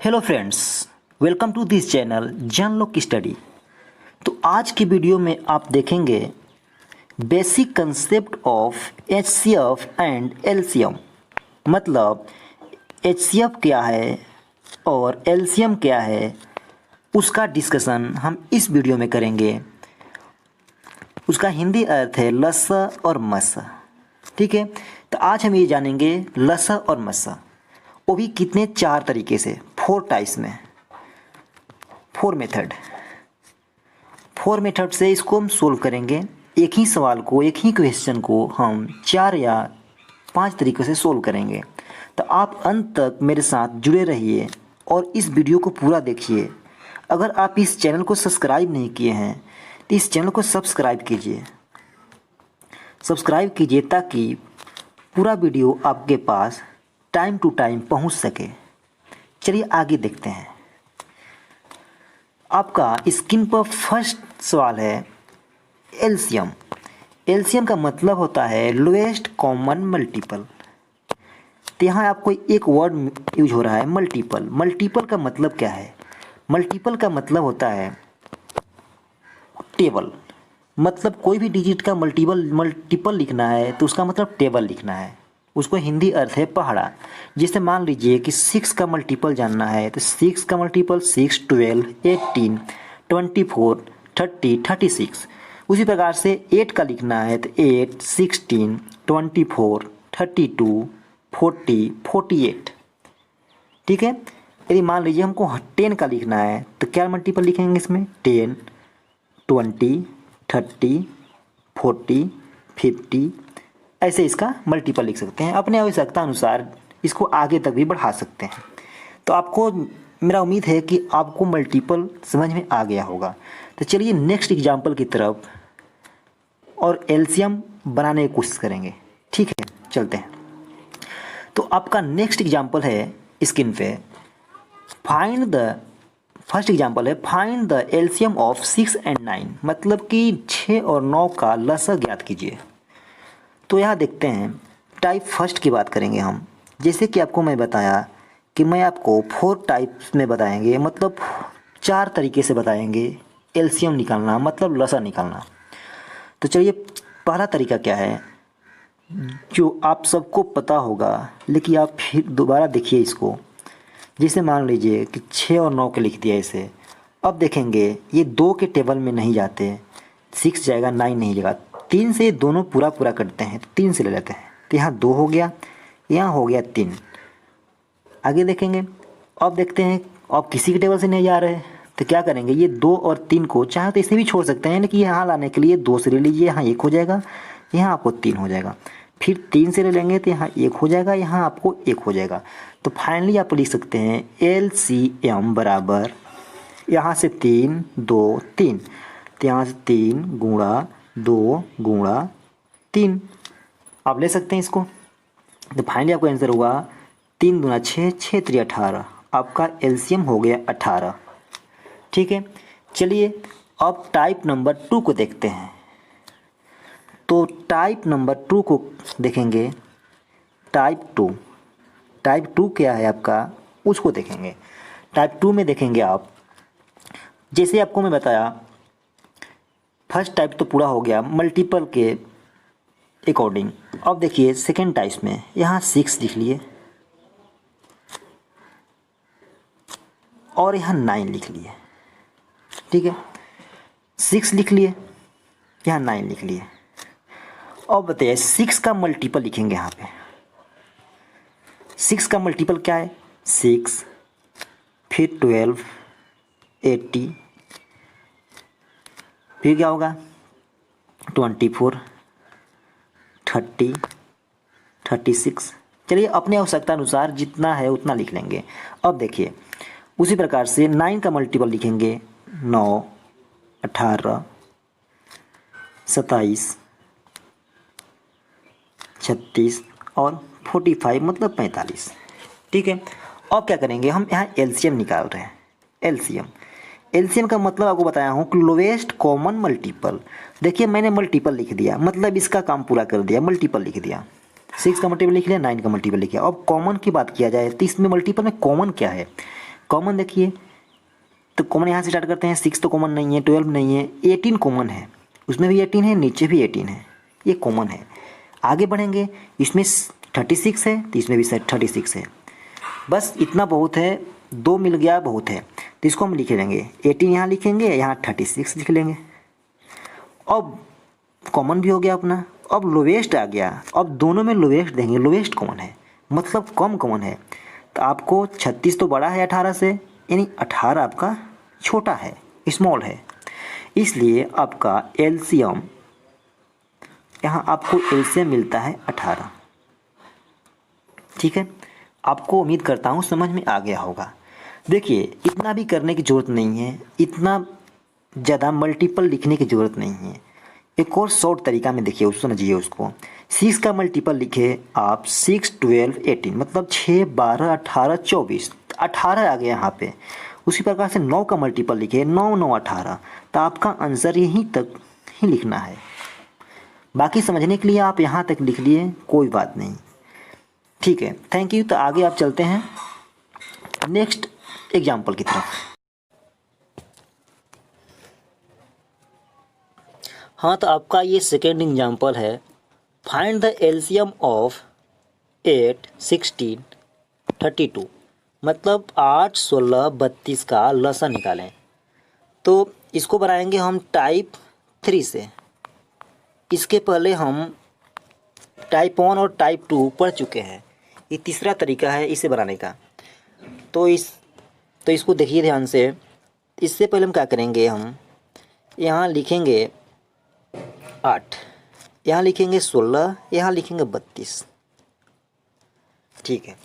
Hello friends, welcome to this channel जान लो की स्टडी। तो आज की वीडियो में आप देखेंगे basic concept of HCF and LCM. मतलब एचसीएफ क्या है और एलसीएम क्या है, उसका डिस्कशन हम इस वीडियो में करेंगे। उसका हिंदी अर्थ है लसा और मसा। ठीक है, तो आज हम ये जानेंगे लसा और मसा, वो भी कितने, 4 तरीके से, 4 टाइप्स में, 4 मेथड से इसको हम सोल्व करेंगे। एक ही सवाल को, एक ही क्वेश्चन को हम 4 या 5 तरीक़ों से सोल्व करेंगे। तो आप अंत तक मेरे साथ जुड़े रहिए और इस वीडियो को पूरा देखिए। अगर आप इस चैनल को सब्सक्राइब नहीं किए हैं तो इस चैनल को सब्सक्राइब कीजिए ताकि पूरा वीडियो आपके पास टाइम टू टाइम पहुंच सके। चलिए आगे देखते हैं। आपका स्क्रीन पर फर्स्ट सवाल है एलसीएम। एलसीएम का मतलब होता है लोएस्ट कॉमन मल्टीपल। तो यहाँ आपको एक वर्ड यूज हो रहा है मल्टीपल। मल्टीपल का मतलब क्या है? मल्टीपल का मतलब होता है टेबल। मतलब कोई भी डिजिट का मल्टीपल लिखना है तो उसका मतलब टेबल लिखना है। उसको हिंदी अर्थ है पहाड़ा। जिससे मान लीजिए कि 6 का मल्टीपल जानना है तो 6 का मल्टीपल 6, 12, 18, 24, 30, 36। उसी प्रकार से 8 का लिखना है तो 8, 16, 24, 32, 40, 48। ठीक है, यदि मान लीजिए हमको 10 का लिखना है तो क्या मल्टीपल लिखेंगे इसमें? 10, 20, 30, 40, 50। ऐसे इसका मल्टीपल लिख सकते हैं। अपने आवश्यकता अनुसार इसको आगे तक भी बढ़ा सकते हैं। तो आपको, मेरा उम्मीद है कि आपको मल्टीपल समझ में आ गया होगा। तो चलिए नेक्स्ट एग्जांपल की तरफ और एलसीएम बनाने की कोशिश करेंगे। ठीक है, चलते हैं। तो आपका नेक्स्ट एग्जांपल है स्क्रीन पे, फर्स्ट एग्जांपल है find the LCM of 6 and 9। मतलब कि 6 और 9 का लसा ज्ञात कीजिए। तो यहाँ देखते हैं, टाइप फर्स्ट की बात करेंगे हम। जैसे कि आपको मैं बताया कि मैं आपको 4 टाइप्स में बताएंगे, मतलब 4 तरीके से बताएंगे एलसीएम निकालना, मतलब लसा निकालना। तो चलिए, पहला तरीका क्या है जो आप सबको पता होगा, लेकिन आप फिर दोबारा देखिए इसको। जैसे मान लीजिए कि 6 और 9 के लिख दिया इसे। अब देखेंगे ये 2 के टेबल में नहीं जाते, 6 जाएगा, 9 नहीं जाएगा। 3 से दोनों पूरा करते हैं तो 3 से ले लेते हैं। तो यहाँ 2 हो गया, यहाँ हो गया 3। आगे देखेंगे, अब देखते हैं, अब किसी के टेबल से नहीं जा रहे तो क्या करेंगे? ये 2 और 3 को चाहे तो इसे भी छोड़ सकते हैं, लेकिन यहाँ लाने के लिए 2 से ले लीजिए, यहाँ 1 हो जाएगा, यहाँ आपको 3 हो जाएगा। फिर 3 से ले लेंगे तो यहाँ 1 हो जाएगा, यहाँ आपको 1 हो जाएगा। तो फाइनली आप लिख सकते हैं एलसीएम बराबर, यहाँ से 3, 2, 3, तो यहाँ से 3 गुणा 2 गुणा 3 आप ले सकते हैं इसको। तो फाइनली आपका आंसर होगा 3 दूना 6, 6 3 18। आपका एलसीएम हो गया 18। ठीक है, चलिए अब टाइप नंबर 2 को देखते हैं। तो टाइप नंबर 2 को देखेंगे। टाइप 2 क्या है आपका, उसको देखेंगे। टाइप 2 में देखेंगे आप, जैसे आपको मैं बताया, फर्स्ट टाइप तो पूरा हो गया मल्टीपल के अकॉर्डिंग। अब देखिए सेकेंड टाइप में, यहाँ 6 लिख लिए और यहाँ 9 लिख लिए। ठीक है, 6 लिख लिए, यहाँ 9 लिख लिए। अब बताइए 6 का मल्टीपल लिखेंगे। यहाँ पे 6 का मल्टीपल क्या है? 6, फिर 12, 80, फिर क्या होगा? 24, 30, 36। चलिए अपने आवश्यकता अनुसार जितना है उतना लिख लेंगे। अब देखिए उसी प्रकार से 9 का मल्टीपल लिखेंगे। 9, 18, 27, 36 और 45, मतलब 45। ठीक है, अब क्या करेंगे? हम यहाँ एलसीएम निकाल रहे हैं। एलसीएम का मतलब आपको बताया हूँ कि लोवेस्ट कॉमन मल्टीपल। देखिए मैंने मल्टीपल लिख दिया, मतलब इसका काम पूरा कर दिया, मल्टीपल लिख दिया। 6 का मल्टीपल लिख लिया, 9 का मल्टीपल लिख लिया। अब कॉमन की बात किया जाए तो इसमें मल्टीपल में कॉमन क्या है? कॉमन देखिए, तो कॉमन यहाँ से स्टार्ट करते हैं। 6 तो कॉमन नहीं है, 12 नहीं है, 18 कॉमन है, उसमें भी 18 है, नीचे भी 18 है, ये कॉमन है। आगे बढ़ेंगे, इसमें 36 है तो इसमें भी 36 है। बस इतना बहुत है, 2 मिल गया बहुत है, तो इसको हम लिख लेंगे 18 यहाँ लिखेंगे, यहाँ 36 लिख लेंगे। अब कॉमन भी हो गया अपना। अब लोवेस्ट आ गया, अब दोनों में लोवेस्ट देंगे, लोवेस्ट कॉमन है मतलब कम कॉमन है। तो आपको 36 तो बड़ा है 18 से, यानी 18 आपका छोटा है, स्मॉल है, इसलिए आपका एलसीएम, यहाँ आपको एलसीएम मिलता है 18। ठीक है, आपको उम्मीद करता हूँ समझ में आ गया होगा। देखिए इतना भी करने की ज़रूरत नहीं है, इतना ज़्यादा मल्टीपल लिखने की ज़रूरत नहीं है। एक और शॉर्ट तरीका में देखिए, उसको समझिए। उसको 6 का मल्टीपल लिखे आप, 6, 12, 18 मतलब 6, 12, 18, 24, 18 आ गया यहाँ पे। उसी प्रकार से 9 का मल्टीपल लिखे, 9, 9, 18, तो आपका आंसर यहीं तक ही लिखना है। बाकी समझने के लिए आप यहाँ तक लिख लिए, कोई बात नहीं। ठीक है, थैंक यू। तो आगे आप चलते हैं नेक्स्ट एग्जाम्पल की तरफ। हाँ, तो आपका ये सेकेंड एग्जाम्पल है, फाइंड द एलसीएम ऑफ 8, 16, 32 मतलब 8, 16, 32 का लसा निकालें। तो इसको बनाएंगे हम टाइप 3 से। इसके पहले हम टाइप 1 और टाइप 2 पढ़ चुके हैं, ये तीसरा तरीका है इसे बनाने का। तो इसको देखिए ध्यान से। इससे पहले हम क्या करेंगे, हम यहाँ लिखेंगे 8, यहाँ लिखेंगे 16, यहाँ लिखेंगे 32। ठीक है,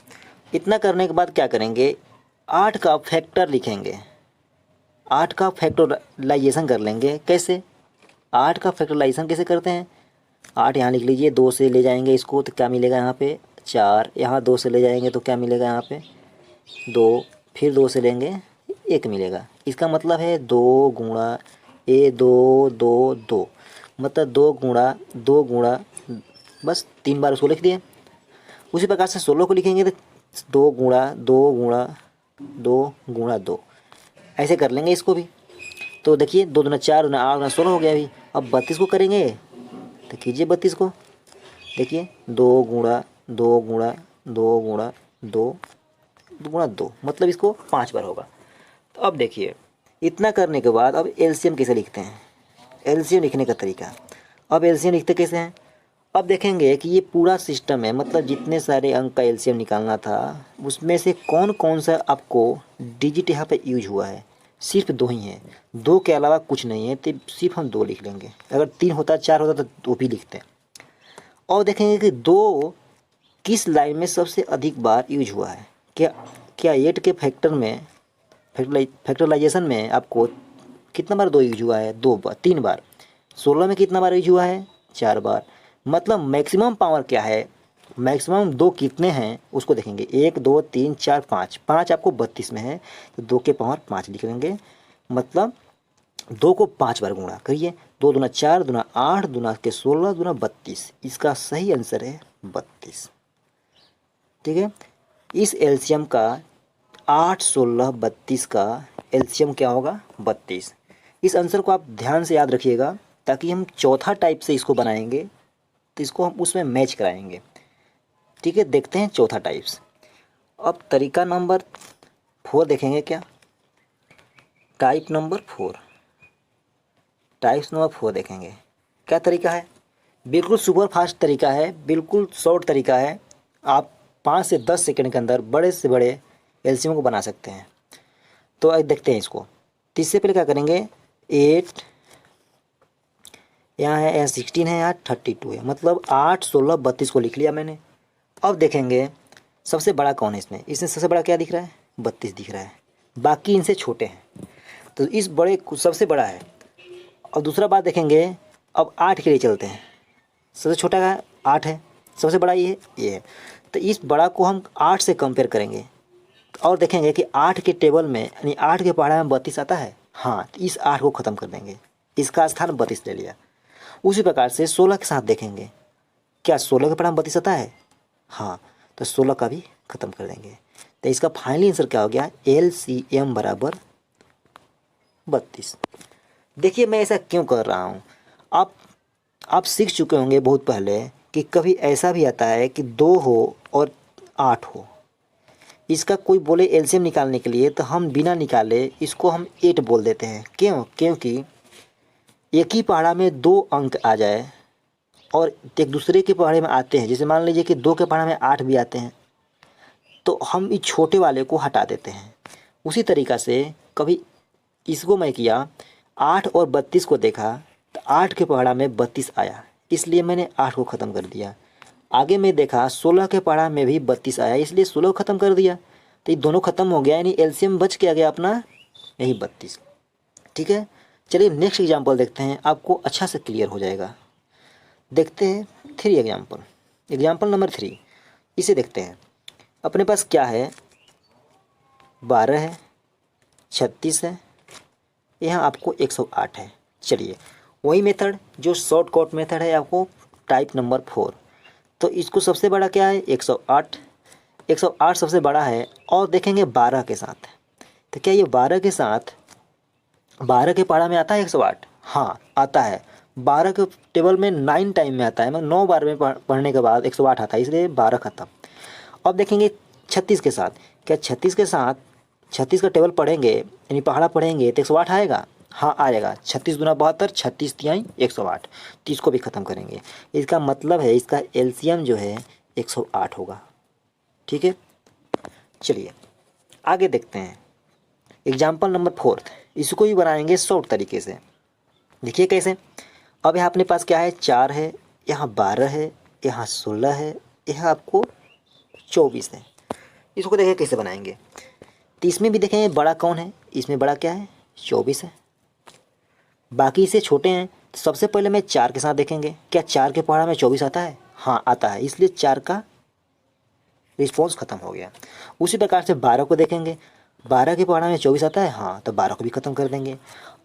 इतना करने के बाद क्या करेंगे, 8 का फैक्टर लिखेंगे, 8 का फैक्टराइजेशन कर लेंगे। कैसे, 8 का फैक्टराइजेशन कैसे करते हैं, 8 यहाँ लिख लीजिए, 2 से ले जाएंगे इसको तो क्या मिलेगा यहाँ पे 4, यहाँ 2 से ले जाएंगे तो क्या मिलेगा यहाँ पे 2, फिर 2 से लेंगे 1 मिलेगा। इसका मतलब है 2 गुणा 2, 2, 2 मतलब 2 गुणा 2 गुणा, बस 3 बार उसको लिख दिए। उसी प्रकार से 16 को लिखेंगे तो 2 गुणा 2 गुणा 2 गुणा 2, ऐसे कर लेंगे इसको भी। तो देखिए 2 दूना 4, 2 8, 16 हो गया अभी। अब 32 को करेंगे तो कीजिए 32 को, देखिए 2 गुणा 2 गुणा 2 गुणा 2 गुणा 2 मतलब इसको 5 बार होगा। तो अब देखिए इतना करने के बाद अब एलसीएम कैसे लिखते हैं, एलसीएम लिखने का तरीका। अब एलसीएम लिखते कैसे हैं, अब देखेंगे कि ये पूरा सिस्टम है, मतलब जितने सारे अंक का एलसीएम निकालना था उसमें से कौन कौन सा आपको डिजिट यहाँ पे यूज हुआ है। सिर्फ 2 ही हैं, 2 के अलावा कुछ नहीं है, तो सिर्फ हम 2 लिख लेंगे। अगर 3 होता 4 होता तो वो भी लिखते हैं। और देखेंगे कि 2 किस लाइन में सबसे अधिक बार यूज हुआ है। क्या 8 के फैक्टराइजेशन में आपको कितना बार 2 यूज हुआ है, 2 बार, 3 बार। 16 में कितना बार यूज हुआ है, 4 बार। मतलब मैक्सिमम पावर क्या है, मैक्सिमम 2 कितने हैं उसको देखेंगे, 1, 2, 3, 4, 5, 5 आपको 32 में है तो 2 के पावर 5 लिख लेंगे। मतलब 2 को 5 बार गुणा करिए, 2 दूना 4, दूना 8, दूना के 16, दूना 32। इसका सही आंसर है 32। ठीक है, इस एलसीएम का 8, 16, 32 का एलसीएम क्या होगा 32। इस आंसर को आप ध्यान से याद रखिएगा, ताकि हम चौथा टाइप से इसको बनाएंगे तो इसको हम उसमें मैच कराएंगे। ठीक है, देखते हैं चौथा टाइप्स। अब तरीका नंबर 4 देखेंगे क्या, टाइप्स नंबर 4 देखेंगे क्या तरीका है। बिल्कुल सुपर फास्ट तरीका है, बिल्कुल शॉर्ट तरीका है। आप 5 से 10 सेकंड के अंदर बड़े से बड़े एलसीएम को बना सकते हैं। तो अब देखते हैं इसको। तो इससे पहले क्या करेंगे, 8 यहाँ है, यहाँ 16 है, यहाँ 32 है, मतलब 8, 16, 32 को लिख लिया मैंने। अब देखेंगे सबसे बड़ा कौन है इसमें सबसे बड़ा क्या दिख रहा है, 32 दिख रहा है, बाकी इनसे छोटे हैं। तो इस बड़े सबसे बड़ा है। और दूसरा बात देखेंगे, अब 8 के लिए चलते हैं। सबसे छोटा का 8 है, सबसे बड़ा ये है। तो इस बड़ा को हम 8 से कंपेयर करेंगे और देखेंगे कि 8 के टेबल में, यानी 8 के पहाड़ा में 32 आता है। हाँ, तो इस 8 को ख़त्म कर देंगे, इसका स्थान 32 ले लिया। उसी प्रकार से 16 के साथ देखेंगे, क्या 16 के पहाड़ा में 32 आता है। हाँ, तो 16 का भी ख़त्म कर देंगे। तो इसका फाइनल आंसर क्या हो गया, LCM बराबर 32। देखिए मैं ऐसा क्यों कर रहा हूँ, आप सीख चुके होंगे बहुत पहले कि कभी ऐसा भी आता है कि 2 हो और 8 हो, इसका कोई बोले एलसीएम निकालने के लिए तो हम बिना निकाले इसको हम 8 बोल देते हैं। क्यों? क्योंकि एक ही पहाड़ा में 2 अंक आ जाए और एक दूसरे के पहाड़े में आते हैं, जैसे मान लीजिए कि 2 के पहाड़ा में 8 भी आते हैं, तो हम इस छोटे वाले को हटा देते हैं। उसी तरीक़ा से कभी इसको मैं किया, 8 और 32 को देखा तो 8 के पहाड़ा में 32 आया, इसलिए मैंने 8 को ख़त्म कर दिया। आगे मैं देखा 16 के पहाड़ा में भी 32 आया, इसलिए 16 ख़त्म कर दिया। तो ये दोनों ख़त्म हो गया, यानी एलसीएम बच के आ गया अपना यही 32। ठीक है, चलिए नेक्स्ट एग्जाम्पल देखते हैं, आपको अच्छा से क्लियर हो जाएगा। देखते हैं 3 एग्जाम्पल नंबर 3। इसे देखते हैं, अपने पास क्या है, 12 है, 36 है, यहाँ आपको 108 है। चलिए वही मेथड जो शॉर्टकट मेथड है आपको टाइप नंबर 4। तो इसको सबसे बड़ा क्या है, 108, 108 सबसे बड़ा है। और देखेंगे 12 के साथ, तो क्या ये 12 के साथ 12 के पहाड़ा में आता है 108? हाँ आता है, 12 के टेबल में 9 टाइम में आता है, मतलब 9 बार में पढ़ने के बाद 108 आता है, इसलिए 12 खत्म। अब देखेंगे 36 के साथ, क्या 36 के साथ 36 का टेबल पढ़ेंगे यानी पहाड़ा पढ़ेंगे तो 108 आएगा? हाँ आएगा, 36 दूना 72, 36 तिहाई 108, तो इसको भी ख़त्म करेंगे। इसका मतलब है इसका एलसीएम जो है 108 होगा। ठीक है, चलिए आगे देखते हैं एग्जाम्पल नंबर 4। इसको भी बनाएंगे शॉर्ट तरीके से। देखिए कैसे, अब यहाँ अपने पास क्या है, 4 है, यहाँ 12 है, यहाँ 16 है, यहाँ आपको 24 है। इसको देखिए कैसे बनाएंगे। तो इसमें भी देखेंगे बड़ा कौन है, इसमें बड़ा क्या है, 24 है, बाकी से छोटे हैं। तो सबसे पहले मैं 4 के साथ देखेंगे, क्या 4 के पहाड़ा में 24 आता है? हाँ आता है, इसलिए 4 का रिस्पॉन्स ख़त्म हो गया। उसी प्रकार से 12 को देखेंगे, 12 के पहाड़ा में 24 आता है, हाँ तो 12 को भी ख़त्म कर देंगे।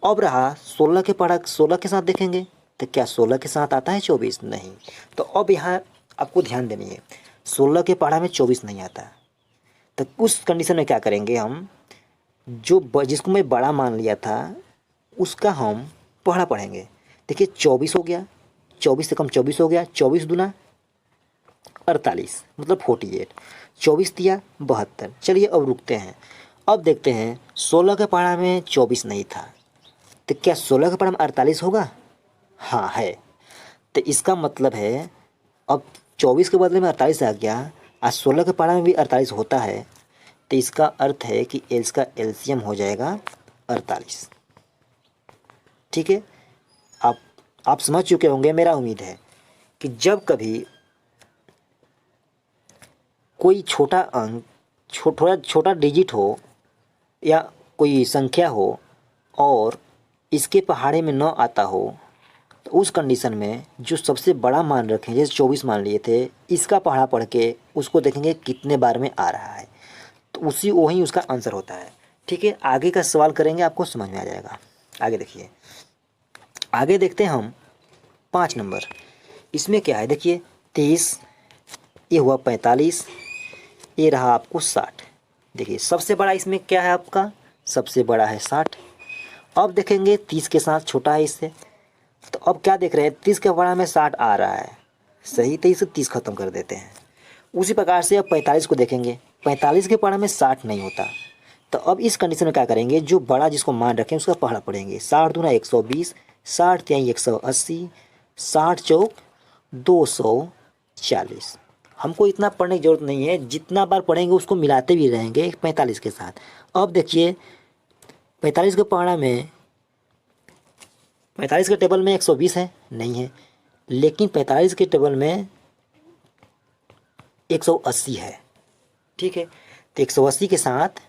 अब रहा 16 के पहाड़ा, 16 के साथ देखेंगे, तो क्या 16 के साथ आता है 24? नहीं। तो अब यहाँ आपको ध्यान देनी है, 16 के पहाड़ा में 24 नहीं आता, तो उस कंडीशन में क्या करेंगे हम, जो जिसको मैं बड़ा मान लिया था उसका हम पहाड़ा पढ़ेंगे। देखिए 24 हो गया, 24 से कम 24 हो गया, 24 दूना 48 मतलब 48, 24 दिया 72। चलिए अब रुकते हैं, अब देखते हैं 16 के पहाड़ा में 24 नहीं था, तो क्या 16 के पहाड़ा में 48 होगा? हाँ है। तो इसका मतलब है अब 24 के बदले में 48 आ गया, और 16 के पहाड़ा में भी 48 होता है, तो इसका अर्थ है कि इसका एलसीएम हो जाएगा 48। ठीक है, आप समझ चुके होंगे, मेरा उम्मीद है कि जब कभी कोई छोटा अंक थोड़ा छोटा डिजिट हो या कोई संख्या हो और इसके पहाड़े में न आता हो, तो उस कंडीशन में जो सबसे बड़ा मान रखें, जैसे 24 मान लिए थे, इसका पहाड़ा पढ़ के उसको देखेंगे कितने बार में आ रहा है, तो वही उसका आंसर होता है। ठीक है, आगे का सवाल करेंगे, आपको समझ में आ जाएगा। आगे देखिए, आगे देखते हैं हम 5 नंबर। इसमें क्या है, देखिए 23, ये हुआ 45, ये रहा आपको 60। देखिए सबसे बड़ा इसमें क्या है, आपका सबसे बड़ा है 60। अब देखेंगे 30 के साथ छोटा है इससे, तो अब क्या देख रहे हैं, 30 के बड़ा में 60 आ रहा है, सही, तो इसे 30 ख़त्म कर देते हैं। उसी प्रकार से अब 45 को देखेंगे, 45 के पहाड़ा में 60 नहीं होता, तो अब इस कंडीशन में क्या करेंगे, जो बड़ा जिसको मान रखें उसका पहाड़ा पढ़ेंगे। 60 दूना 120, 60 तिहाई 180, 60 चौक 240। हमको इतना पढ़ने की ज़रूरत नहीं है, जितना बार पढ़ेंगे उसको मिलाते भी रहेंगे 45 के साथ। अब देखिए 45 के पहाड़ा में 45 के टेबल में 120 है, नहीं है, लेकिन 45 के टेबल में 180 है। ठीक है, तो 180 के साथ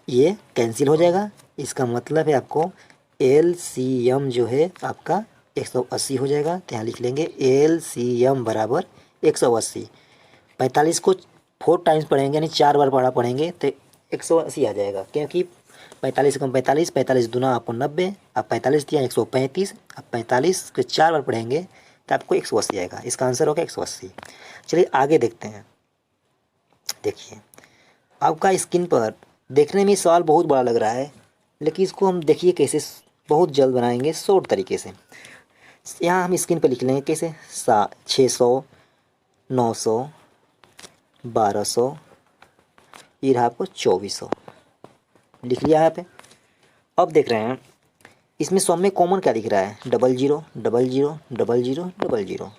ये कैंसिल हो जाएगा, इसका मतलब है आपको एलसीएम जो है आपका 180 हो जाएगा। तो यहाँ लिख लेंगे एलसीएम बराबर 180। 45 को 4 टाइम्स पढ़ेंगे, यानी 4 बार पढ़ा पढ़ेंगे, तो 180 आ जाएगा, क्योंकि 45 से कम 45, 45 दूना आपको 90, अब 45 दिया 135, अब 45 के 4 बार पढ़ेंगे तो आपको 180 आएगा। इसका आंसर होगा 180। चलिए आगे देखते हैं। देखिए आपका स्क्रीन पर देखने में सवाल बहुत बड़ा लग रहा है, लेकिन इसको हम देखिए कैसे बहुत जल्द बनाएंगे शॉर्ट तरीके से। यहाँ हम स्क्रीन पर लिख लेंगे कैसे 600, 900, 1200, ये रहा आपको 2400 लिख लिया है यहाँ पे। अब देख रहे हैं इसमें सब में कॉमन क्या दिख रहा है 00, 00, 00, 00।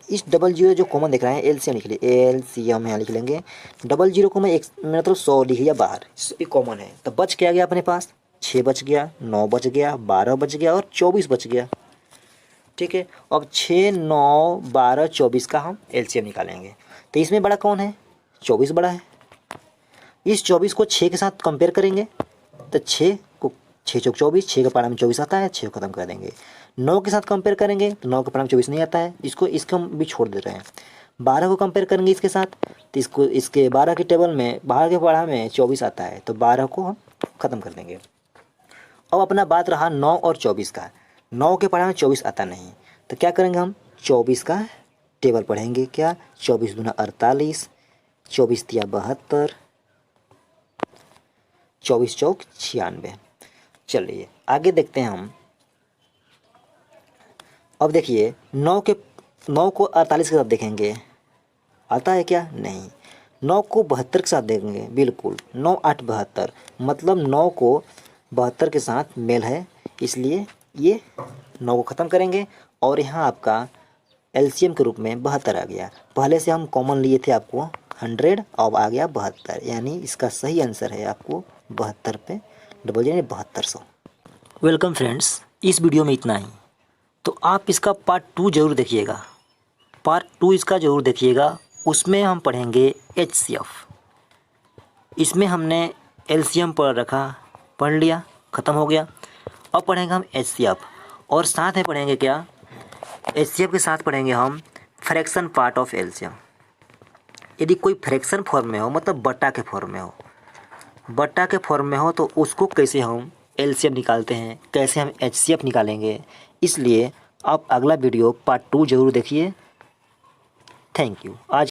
इस 00 जो कॉमन दिख रहा है एलसीएम लिख लिए, एलसीएम यहाँ लिख लेंगे। 00 को मैं एक मतलब 100 लिख लिया बाहर, ये कॉमन है। तो बच क्या गया अपने पास 6 बच गया, 9 बच गया, 12 बच गया और 24 बच गया। ठीक है, अब 6, 9, 12, 24 का हम एलसीएम निकालेंगे। तो इसमें बड़ा कौन है 24 बड़ा है। इस 24 को 6 के साथ कंपेयर करेंगे तो 6 को 6 चौक 24, 6 का पारा में 24 आता है, 6 को खत्म कर देंगे। 9 के साथ कंपेयर करेंगे तो 9 का पारा में 24 नहीं आता है, इसको हम भी छोड़ दे रहे हैं। 12 को कंपेयर करेंगे इसके साथ तो इसके 12 के टेबल में बाहर के पारा में 24 आता है, तो 12 को हम ख़त्म कर देंगे। अब अपना बात रहा 9 और 24 का। 9 के पारा में 24 आता नहीं, तो क्या करेंगे हम 24 का टेबल पढ़ेंगे। क्या 24 दूना 48, 24 तिया 72, 24 चौक 96। चलिए आगे देखते हैं हम। अब देखिए 9 को 48 के साथ देखेंगे, आता है क्या नहीं। 9 को 72 के साथ देखेंगे, बिल्कुल 9, 8, 72, मतलब 9 को 72 के साथ मेल है, इसलिए ये 9 को ख़त्म करेंगे। और यहाँ आपका एलसीएम के रूप में 72 आ गया। पहले से हम कॉमन लिए थे आपको 100, अब आ गया 72, यानी इसका सही आंसर है आपको 72 पे डबल यानी 7200। वेलकम फ्रेंड्स, इस वीडियो में इतना ही। तो आप इसका पार्ट 2 ज़रूर देखिएगा, पार्ट 2 इसका ज़रूर देखिएगा। उसमें हम पढ़ेंगे एचसीएफ। इसमें हमने एलसीएम पढ़ लिया, ख़त्म हो गया। अब पढ़ेंगे हम एचसीएफ, और साथ में पढ़ेंगे क्या एचसीएफ के साथ पढ़ेंगे हम फ्रैक्शन पार्ट ऑफ एलसीएम। यदि कोई फ्रैक्शन फॉर्म में हो, मतलब बट्टा के फॉर्म में हो, बट्टा के फॉर्म में हो, तो उसको कैसे हम एलसीएम निकालते हैं, कैसे हम एचसीएफ निकालेंगे। इसलिए आप अगला वीडियो पार्ट 2 ज़रूर देखिए। Thank you. आज